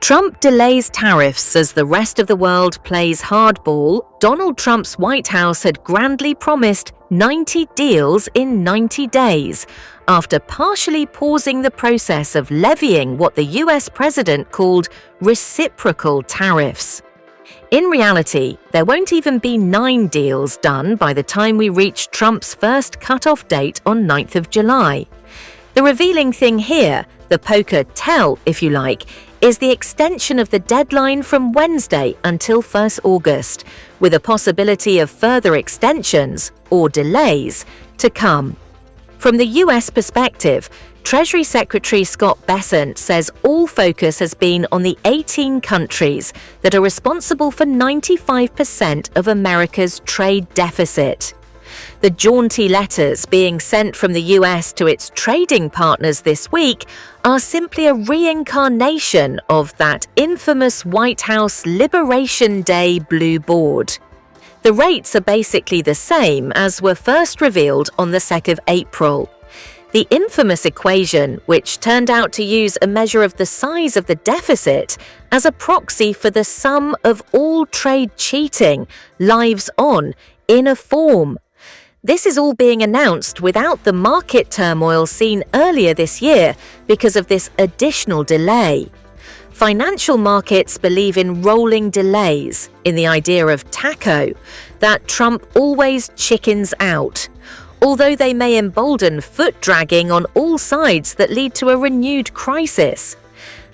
Trump delays tariffs as the rest of the world plays hardball. Donald Trump's White House had grandly promised 90 deals in 90 days, after partially pausing the process of levying what the US president called reciprocal tariffs. In reality, there won't even be 9 deals done by the time we reach Trump's first cutoff date on 9th of July. The revealing thing here, the poker tell, if you like, is the extension of the deadline from Wednesday until 1st August, with a possibility of further extensions, or delays, to come. From the US perspective, Treasury Secretary Scott Bessent says all focus has been on the 18 countries that are responsible for 95% of America's trade deficit. The jaunty letters being sent from the US to its trading partners this week are simply a reincarnation of that infamous White House Liberation Day blue board. The rates are basically the same as were first revealed on the 2nd of April. The infamous equation, which turned out to use a measure of the size of the deficit as a proxy for the sum of all trade cheating, lives on in a form. This is all being announced without the market turmoil seen earlier this year because of this additional delay. Financial markets believe in rolling delays, in the idea of taco, that Trump always chickens out, although they may embolden foot dragging on all sides that lead to a renewed crisis.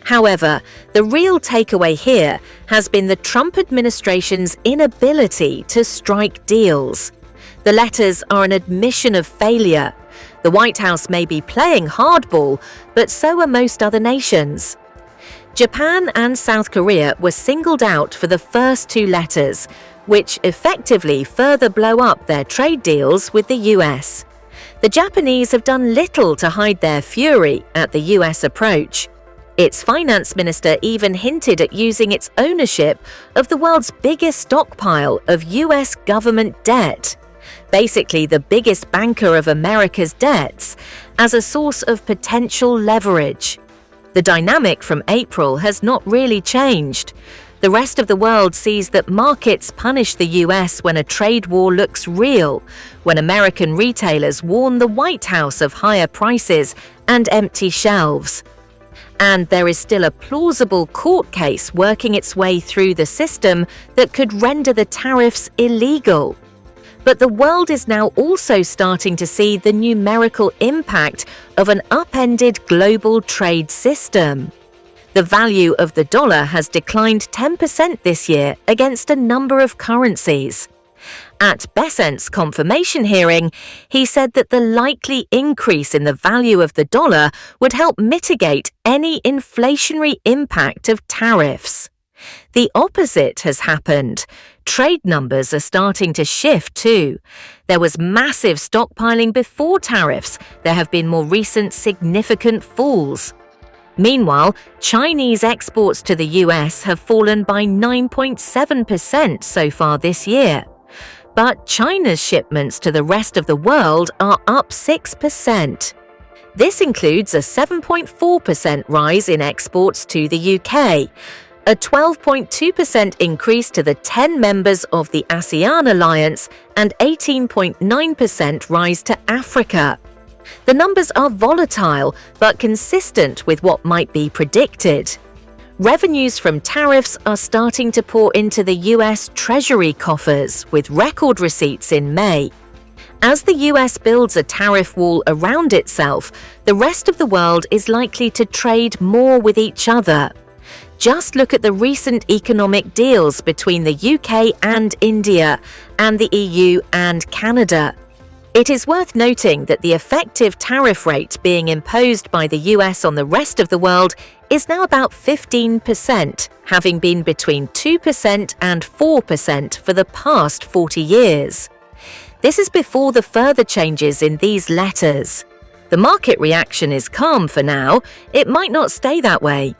However, the real takeaway here has been the Trump administration's inability to strike deals. The letters are an admission of failure. The White House may be playing hardball, but so are most other nations. Japan and South Korea were singled out for the first 2 letters, which effectively further blow up their trade deals with the US. The Japanese have done little to hide their fury at the US approach. Its finance minister even hinted at using its ownership of the world's biggest stockpile of US government debt, basically the biggest banker of America's debts, as a source of potential leverage. The dynamic from April has not really changed. The rest of the world sees that markets punish the US when a trade war looks real, when American retailers warn the White House of higher prices and empty shelves. And there is still a plausible court case working its way through the system that could render the tariffs illegal. But the world is now also starting to see the numerical impact of an upended global trade system. The value of the dollar has declined 10% this year against a number of currencies. At Bessent's confirmation hearing, he said that the likely increase in the value of the dollar would help mitigate any inflationary impact of tariffs. The opposite has happened. Trade numbers are starting to shift too. There was massive stockpiling before tariffs. There have been more recent significant falls. Meanwhile, Chinese exports to the US have fallen by 9.7% so far this year. But China's shipments to the rest of the world are up 6%. This includes a 7.4% rise in exports to the UK, a 12.2% increase to the 10 members of the ASEAN alliance, and 18.9% rise to Africa. The numbers are volatile, but consistent with what might be predicted. Revenues from tariffs are starting to pour into the US Treasury coffers, with record receipts in May. As the US builds a tariff wall around itself, the rest of the world is likely to trade more with each other. Just look at the recent economic deals between the UK and India, and the EU and Canada. It is worth noting that the effective tariff rate being imposed by the US on the rest of the world is now about 15%, having been between 2% and 4% for the past 40 years. This is before the further changes in these letters. The market reaction is calm for now. It might not stay that way.